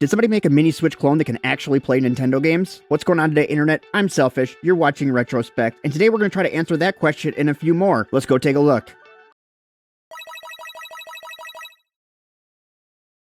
Did somebody make a mini Switch clone that can actually play Nintendo games? What's going on today, Internet? I'm Selfish, you're watching Retrospect, and today we're going to try to answer that question and a few more. Let's go take a look.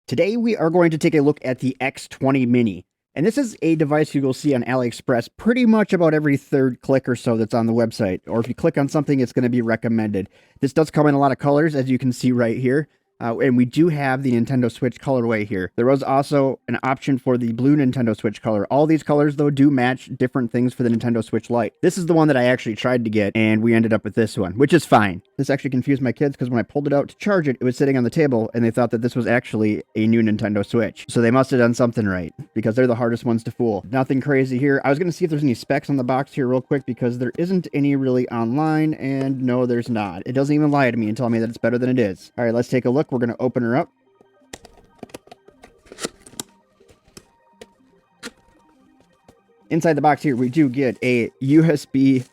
Today we are going to take a look at the X20 Mini. And this is a device you will see on AliExpress pretty much about every third click or so that's on the website. Or if you click on something, it's going to be recommended. This does come in a lot of colors, as you can see right here. And we do have the Nintendo Switch colorway here. There was also an option for the blue Nintendo Switch color. All these colors, though, do match different things for the Nintendo Switch Lite. This is the one that I actually tried to get, and we ended up with this one, which is fine. This actually confused my kids because when I pulled it out to charge it, it was sitting on the table, and they thought that this was actually a new Nintendo Switch. So they must have done something right, because they're the hardest ones to fool. Nothing crazy here. I was going to see if there's any specs on the box here real quick, because there isn't any really online, and no, there's not. It doesn't even lie to me and tell me that it's better than it is. All right, let's take a look. We're going to open her up. Inside the box here, we do get a USB,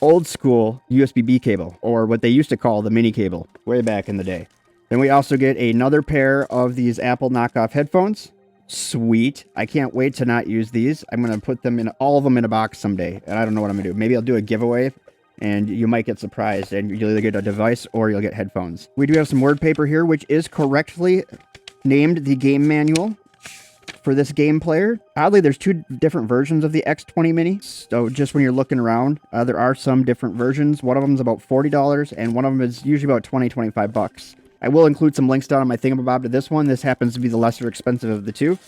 old school USB-B cable, or what they used to call the mini cable, way back in the day. Then we also get another pair of these Apple knockoff headphones. Sweet. I can't wait to not use these. I'm going to put them in, all of them in a box someday, and I don't know what I'm going to do. Maybe I'll do a giveaway, and you might get surprised, and you'll either get a device or you'll get headphones. We do have some word paper here, which is correctly named the game manual for this game player. Oddly, there's two different versions of the X20 Mini, so just when you're looking around, there are some different versions. One of them is about $40, and one of them is usually about $20-25. I will include some links down on my thingamabob to this one. This happens to be the lesser expensive of the two,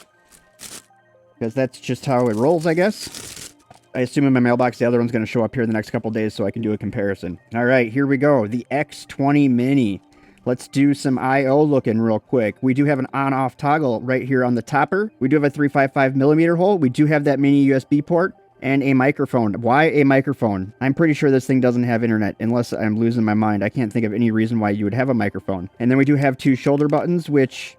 because that's just how it rolls, I guess. I assume in my mailbox the other one's going to show up here in the next couple days so I can do a comparison. All right, here we go. The X20 Mini. Let's do some I/O looking real quick. We do have an on-off toggle right here on the topper. We do have a 355mm hole. We do have that mini USB port and a microphone. Why a microphone? I'm pretty sure this thing doesn't have internet unless I'm losing my mind. I can't think of any reason why you would have a microphone. And then we do have two shoulder buttons, which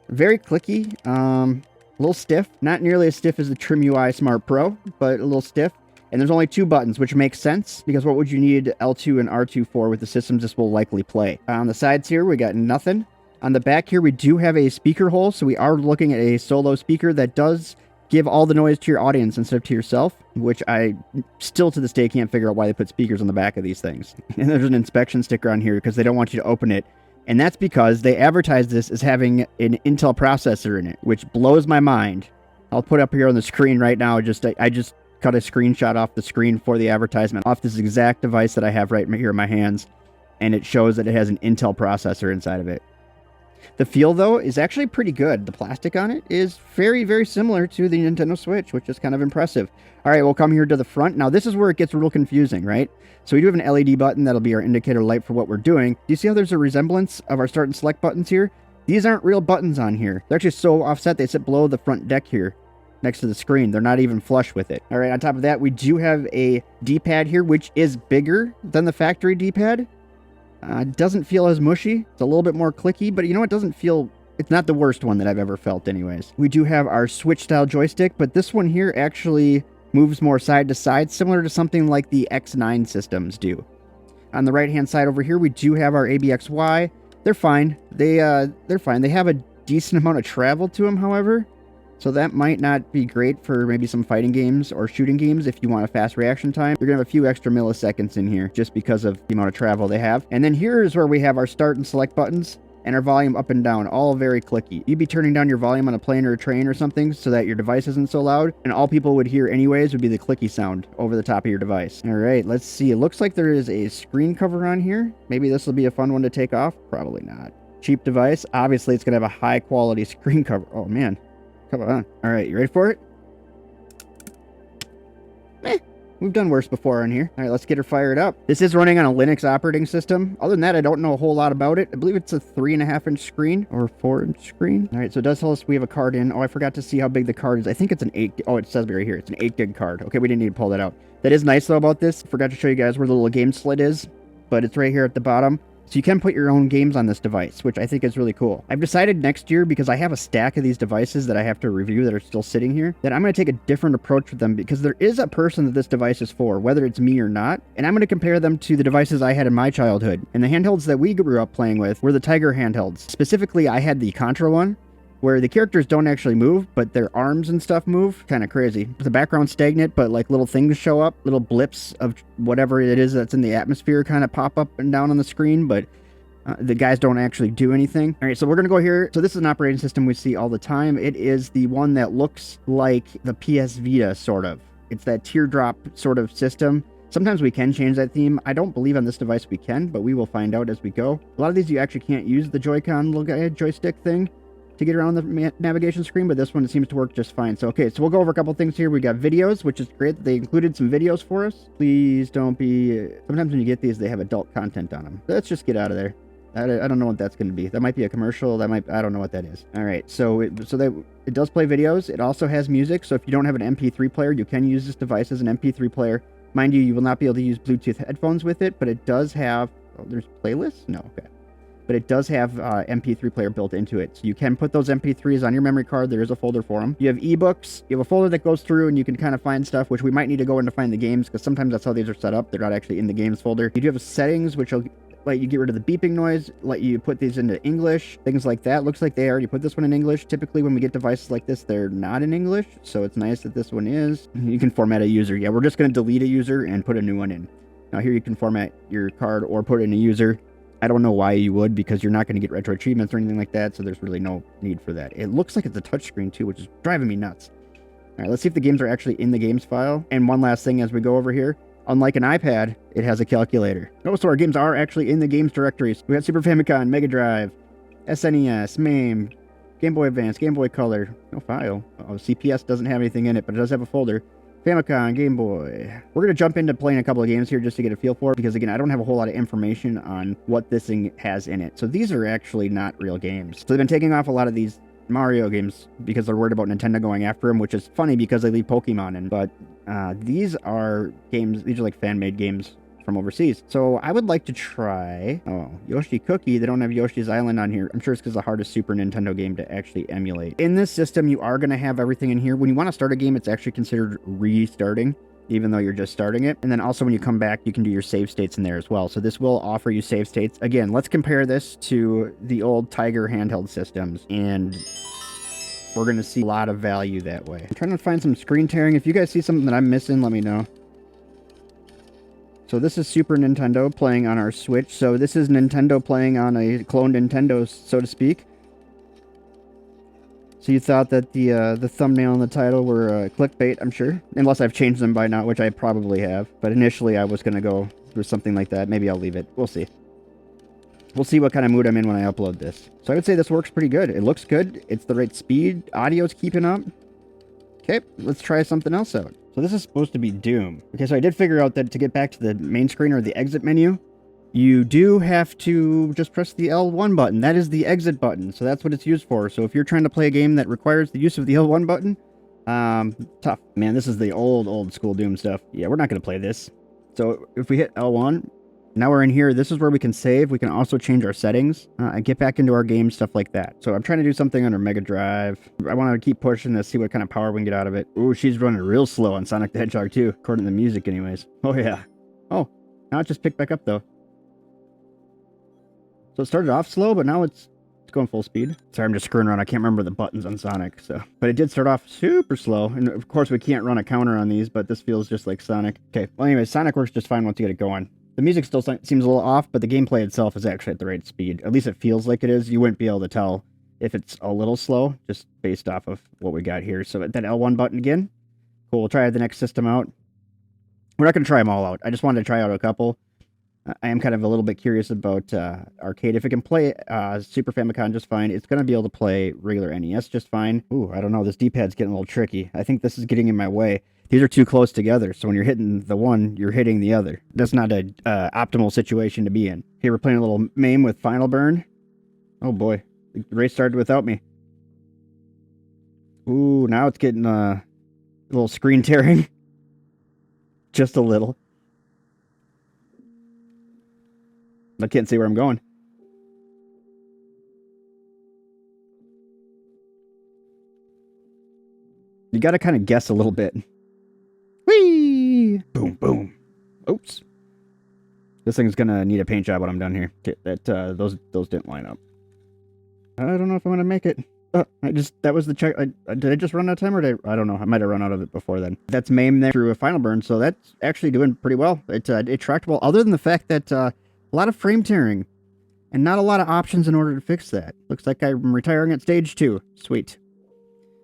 very clicky, a little stiff. Not nearly as stiff as the Trim UI Smart Pro, but a little stiff. And there's only two buttons, which makes sense, because what would you need L2 and R2 for with the systems this will likely play? On the sides here, we got nothing. On the back here, we do have a speaker hole, so we are looking at a solo speaker that does give all the noise to your audience instead of to yourself, which I still to this day can't figure out why they put speakers on the back of these things. And there's an inspection sticker on here because they don't want you to open it. And that's because they advertise this as having an Intel processor in it, which blows my mind. I'll put up here on the screen right now, I just cut a screenshot off the screen for the advertisement off this exact device that I have right here in my hands, and it shows that it has an Intel processor inside of it. The feel, though, is actually pretty good. The plastic on it is very, very similar to the Nintendo Switch, which is kind of impressive. All right, we'll come here to the front. Now, this is where it gets real confusing, right? So we do have an LED button that'll be our indicator light for what we're doing. Do you see how there's a resemblance of our start and select buttons here? These aren't real buttons on here. They're actually so offset, they sit below the front deck here, next to the screen. They're not even flush with it. All right, on top of that, we do have a D-pad here, which is bigger than the factory D-pad. Doesn't feel as mushy. It's a little bit more clicky, but you know, it doesn't feel... It's not the worst one that I've ever felt anyways. We do have our Switch-style joystick, but this one here actually moves more side to side, similar to something like the X9 systems do. On the right-hand side over here, we do have our ABXY. They're fine. They're fine. They have a decent amount of travel to them, however. So that might not be great for maybe some fighting games or shooting games if you want a fast reaction time. You're going to have a few extra milliseconds in here just because of the amount of travel they have. And then here is where we have our start and select buttons and our volume up and down, all very clicky. You'd be turning down your volume on a plane or a train or something so that your device isn't so loud, and all people would hear anyways would be the clicky sound over the top of your device. All right, let's see. It looks like there is a screen cover on here. Maybe this will be a fun one to take off. Probably not. Cheap device. Obviously, it's going to have a high quality screen cover. Oh, man. Come on. All right, you ready for it? We've done worse before on here. All right, let's get her fired up. This is running on a Linux operating system. Other than that, I don't know a whole lot about it. I believe it's a 3.5-inch screen or 4-inch screen. All right, so it does tell us we have a card in. Oh, I forgot to see how big the card is. I think it's an 8. Oh, it says right here. It's an 8 gig card. Okay, we didn't need to pull that out. That is nice, though, about this. Forgot to show you guys where the little game slit is, but it's right here at the bottom. So you can put your own games on this device, which I think is really cool. I've decided next year, because I have a stack of these devices that I have to review that are still sitting here, that I'm going to take a different approach with them, because there is a person that this device is for, whether it's me or not, and I'm going to compare them to the devices I had in my childhood. And the handhelds that we grew up playing with were the Tiger Handhelds. Specifically, I had the Contra one, where the characters don't actually move, but their arms and stuff move. Kind of crazy. The background's stagnant, but like little things show up, little blips of whatever it is that's in the atmosphere kind of pop up and down on the screen, but the guys don't actually do anything. All right, so we're going to go here. So this is an operating system we see all the time. It is the one that looks like the PS Vita, sort of. It's that teardrop sort of system. Sometimes we can change that theme. I don't believe on this device we can, but we will find out as we go. A lot of these you actually can't use the Joy-Con little joystick thing to get around the navigation screen, but this one seems to work just fine. So, okay, so we'll go over a couple things here. We got videos, which is great. They included some videos for us. Please don't be... Sometimes when you get these, they have adult content on them. Let's just get out of there. I don't know what that's going to be. That might be a commercial. That might... I don't know what that is. All right, so it does play videos. It also has music, so if you don't have an MP3 player, you can use this device as an MP3 player. Mind you, you will not be able to use Bluetooth headphones with it, but it does have... Oh, there's playlists? No, okay. But it does have MP3 player built into it. So you can put those MP3s on your memory card. There is a folder for them. You have ebooks. You have a folder that goes through and you can kind of find stuff, which we might need to go in to find the games, because sometimes that's how these are set up. They're not actually in the games folder. You do have settings, which will let you get rid of the beeping noise, let you put these into English, things like that. Looks like they already put this one in English. Typically when we get devices like this, they're not in English, so it's nice that this one is. You can format a user. Yeah, we're just going to delete a user and put a new one in. Now here you can format your card or put in a user. I don't know why you would, because you're not going to get retro achievements or anything like that, so there's really no need for that. It looks like it's a touchscreen too, which is driving me nuts. All right, let's see if the games are actually in the games file. And one last thing as we go over here. Unlike an iPad, it has a calculator. Oh, so our games are actually in the games directories. We got Super Famicom, Mega Drive, SNES, MAME, Game Boy Advance, Game Boy Color. No file. Oh, CPS doesn't have anything in it, but it does have a folder. Famicom, Game Boy. We're going to jump into playing a couple of games here just to get a feel for it, because again, I don't have a whole lot of information on what this thing has in it. So these are actually not real games. So they've been taking off a lot of these Mario games because they're worried about Nintendo going after them, which is funny because they leave Pokemon in. But these are games, these are like fan-made games from overseas. So I would like to try... Oh, Yoshi Cookie. They don't have Yoshi's Island on here. I'm sure it's because it's the hardest Super Nintendo game to actually emulate. In this system, you are going to have everything in here. When you want to start a game, it's actually considered restarting, even though you're just starting it. And then also when you come back, you can do your save states in there as well. So this will offer you save states. Again, let's compare this to the old Tiger handheld systems, and we're going to see a lot of value that way. I'm trying to find some screen tearing. If you guys see something that I'm missing, let me know. So this is Super Nintendo playing on our Switch. So this is Nintendo playing on a cloned Nintendo, so to speak. So you thought that the thumbnail and the title were clickbait, I'm sure. Unless I've changed them by now, which I probably have. But initially I was going to go with something like that. Maybe I'll leave it. We'll see. We'll see what kind of mood I'm in when I upload this. So I would say this works pretty good. It looks good. It's the right speed. Audio's keeping up. Okay, let's try something else out. So this is supposed to be Doom. Okay, so I did figure out that to get back to the main screen or the exit menu, you do have to just press the L1 button. That is the exit button, so that's what it's used for. So if you're trying to play a game that requires the use of the L1 button, tough. Man, this is the old school Doom stuff. Yeah, we're not going to play this. So if we hit L1, now we're in here. This is where we can save. We can also change our settings and get back into our game, stuff like that. So I'm trying to do something on our Mega Drive. I want to keep pushing this, see what kind of power we can get out of it. Ooh, she's running real slow on Sonic the Hedgehog 2, according to the music anyways. Oh, yeah. Oh, now it just picked back up, though. So it started off slow, but now it's going full speed. Sorry, I'm just screwing around. I can't remember the buttons on Sonic, so. But it did start off super slow. And of course, we can't run a counter on these, but this feels just like Sonic. Okay, well, anyway, Sonic works just fine once you get it going. The music still seems a little off, but the gameplay itself is actually at the right speed. At least it feels like it is. You wouldn't be able to tell if it's a little slow, just based off of what we got here. So that L1 button again. Cool, we'll try the next system out. We're not going to try them all out. I just wanted to try out a couple. I am kind of a little bit curious about arcade. If it can play Super Famicom just fine, it's going to be able to play regular NES just fine. Ooh, I don't know. This D-pad's getting a little tricky. I think this is getting in my way. These are too close together, so when you're hitting the one, you're hitting the other. That's not an optimal situation to be in. Here, we're playing a little MAME with Final Burn. Oh boy, the race started without me. Ooh, now it's getting a little screen tearing. Just a little. I can't see where I'm going. You gotta kind of guess a little bit. Whee! Boom, boom. Oops. This thing's gonna need a paint job when I'm done here. Okay, those didn't line up. I don't know if I'm gonna make it. That was the check. Did I just run out of time, or I don't know. I might have run out of it before then. That's MAME there through a final burn, so that's actually doing pretty well. It tracked well, other than the fact that a lot of frame tearing and not a lot of options in order to fix that. Looks like I'm retiring at stage 2. Sweet.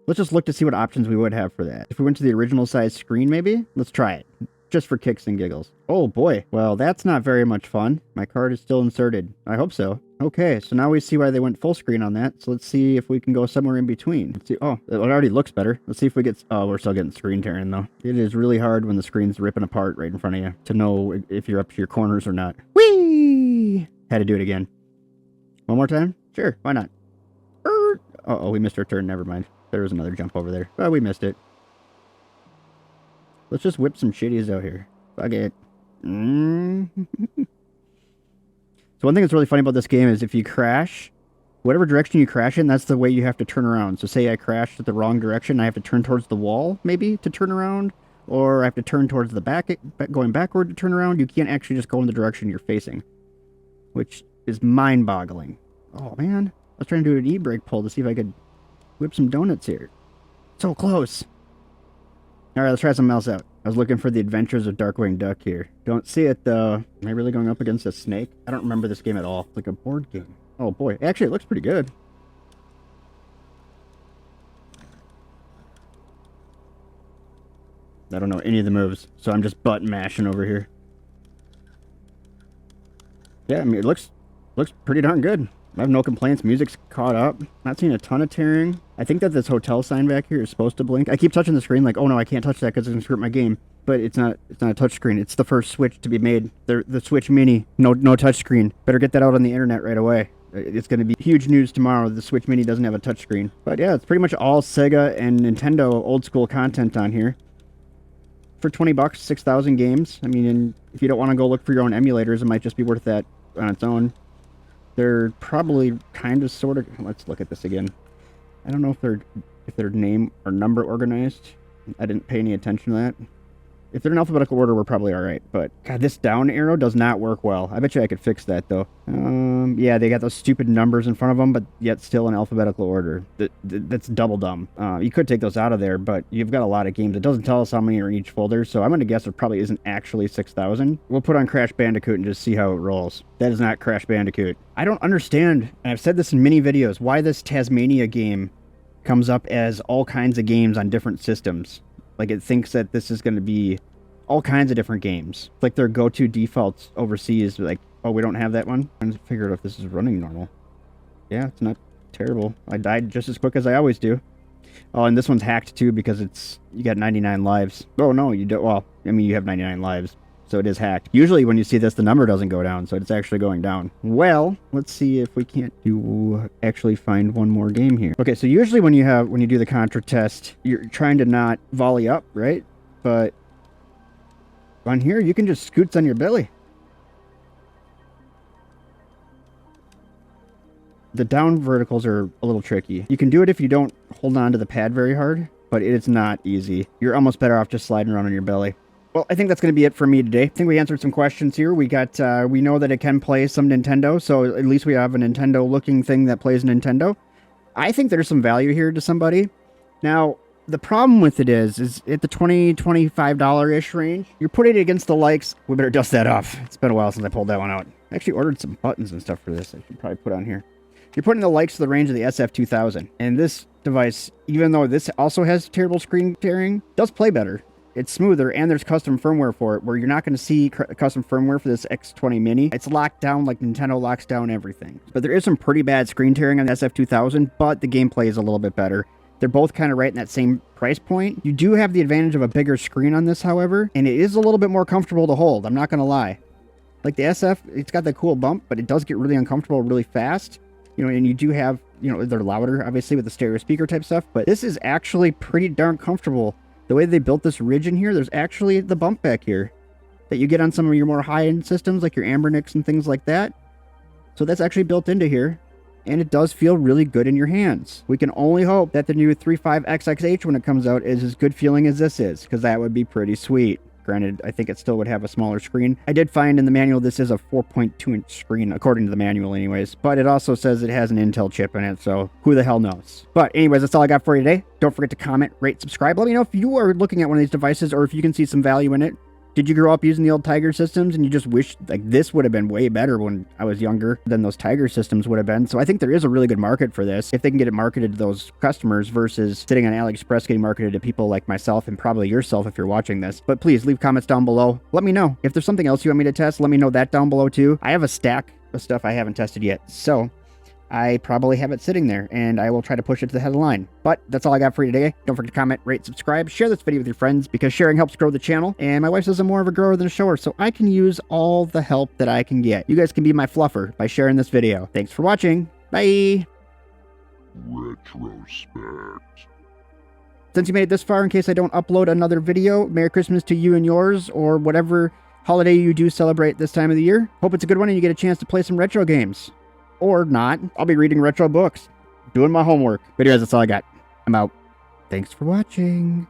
Let's just look to see what options we would have for that. If we went to the original size screen, maybe? Let's try it. Just for kicks and giggles. Oh boy. Well, that's not very much fun. My card is still inserted. I hope so. Okay, so now we see why they went full screen on that. So let's see if we can go somewhere in between. Let's see. Oh, it already looks better. Let's see if we get... Oh, we're still getting screen tearing, though. It is really hard when the screen's ripping apart right in front of you to know if you're up to your corners or not. Whee! Had to do it again. One more time? Sure, why not? Uh-oh, we missed our turn. Never mind. There was another jump over there. Oh, we missed it. Let's just whip some shitties out here. Fuck it. So one thing that's really funny about this game is if you crash, whatever direction you crash in, that's the way you have to turn around. So say I crashed at the wrong direction, I have to turn towards the wall, maybe, to turn around. Or I have to turn towards the back, going backward to turn around. You can't actually just go in the direction you're facing. Which is mind-boggling. Oh, man. I was trying to do an e-brake pull to see if I could whip some donuts here. So close. Alright, let's try something else out. I was looking for the Adventures of Darkwing Duck here. Don't see it, though. Am I really going up against a snake? I don't remember this game at all. It's like a board game. Oh, boy. Actually, it looks pretty good. I don't know any of the moves, so I'm just button mashing over here. Yeah, I mean, it looks pretty darn good. I have no complaints. Music's caught up. Not seeing a ton of tearing. I think that this hotel sign back here is supposed to blink. I keep touching the screen like, oh no, I can't touch that because it's going to screw up my game. But it's not a touch screen. It's the first Switch to be made. The Switch Mini. No touch screen. Better get that out on the internet right away. It's going to be huge news tomorrow. The Switch Mini doesn't have a touch screen. But yeah, it's pretty much all Sega and Nintendo old school content on here. For 20 bucks, 6,000 games. I mean, and if you don't want to go look for your own emulators, it might just be worth that on its own. They're probably kind of sort of... Let's look at this again. I don't know if they're name or number organized. I didn't pay any attention to that. If they're in alphabetical order, we're probably alright. But, God, this down arrow does not work well. I bet you I could fix that, though. Yeah, they got those stupid numbers in front of them, but yet still in alphabetical order. That's double dumb. You could take those out of there, but you've got a lot of games. It doesn't tell us how many are in each folder, so I'm going to guess it probably isn't actually 6,000. We'll put on Crash Bandicoot and just see how it rolls. That is not Crash Bandicoot. I don't understand, and I've said this in many videos, why this Tasmania game comes up as all kinds of games on different systems. Like, it thinks that this is going to be all kinds of different games. It's like their go-to defaults overseas. Like, oh, we don't have that one? I'm trying to figure out if this is running normal. Yeah, it's not terrible. I died just as quick as I always do. Oh, and this one's hacked, too, because you got 99 lives. Oh, no, you don't. Well, I mean, you have 99 lives, so it is hacked. Usually, when you see this, the number doesn't go down, so it's actually going down. Well, let's see if we can't actually find one more game here. Okay, so usually when you do the Contra test, you're trying to not volley up, right? But on here, you can just scoots on your belly. The down verticals are a little tricky. You can do it if you don't hold on to the pad very hard, but it's not easy. You're almost better off just sliding around on your belly. Well, I think that's going to be it for me today. I think we answered some questions here. We know that it can play some Nintendo, so at least we have a Nintendo-looking thing that plays Nintendo. I think there's some value here to somebody. Now, the problem with it is at the $20, $25-ish range, you're putting it against the likes. We better dust that off. It's been a while since I pulled that one out. I actually ordered some buttons and stuff for this. I should probably put on here. You're putting the likes to the range of the SF2000. And this device, even though this also has terrible screen tearing, does play better. It's smoother, and there's custom firmware for it, where you're not going to see custom firmware for this X20 Mini. It's locked down like Nintendo locks down everything. But there is some pretty bad screen tearing on the SF2000, but the gameplay is a little bit better. They're both kind of right in that same price point. You do have the advantage of a bigger screen on this, however, and it is a little bit more comfortable to hold. I'm not going to lie. Like the SF, it's got that cool bump, but it does get really uncomfortable really fast. You know, and you do have, you know, they're louder, obviously, with the stereo speaker type stuff, but this is actually pretty darn comfortable. The way they built this ridge in here, there's actually the bump back here that you get on some of your more high-end systems, like your Ambernicks and things like that. So that's actually built into here, and it does feel really good in your hands. We can only hope that the new 35XXH, when it comes out, is as good feeling as this is, because that would be pretty sweet. Granted, I think it still would have a smaller screen. I did find in the manual this is a 4.2-inch screen, according to the manual anyways. But it also says it has an Intel chip in it, so who the hell knows? But anyways, that's all I got for you today. Don't forget to comment, rate, subscribe. Let me know if you are looking at one of these devices or if you can see some value in it. Did you grow up using the old Tiger systems and you just wish like this would have been way better when I was younger than those Tiger systems would have been? So I think there is a really good market for this if they can get it marketed to those customers versus sitting on AliExpress getting marketed to people like myself and probably yourself if you're watching this. But please leave comments down below. Let me know. If there's something else you want me to test, let me know that down below too. I have a stack of stuff I haven't tested yet. So I probably have it sitting there, and I will try to push it to the head of the line. But that's all I got for you today. Don't forget to comment, rate, subscribe, share this video with your friends, because sharing helps grow the channel, and my wife says I'm more of a grower than a shower, so I can use all the help that I can get. You guys can be my fluffer by sharing this video. Thanks for watching. Bye! Retrospect. Since you made it this far, in case I don't upload another video, Merry Christmas to you and yours, or whatever holiday you do celebrate this time of the year. Hope it's a good one and you get a chance to play some retro games. Or not. I'll be reading retro books, doing my homework. But anyways, that's all I got. I'm out. Thanks for watching.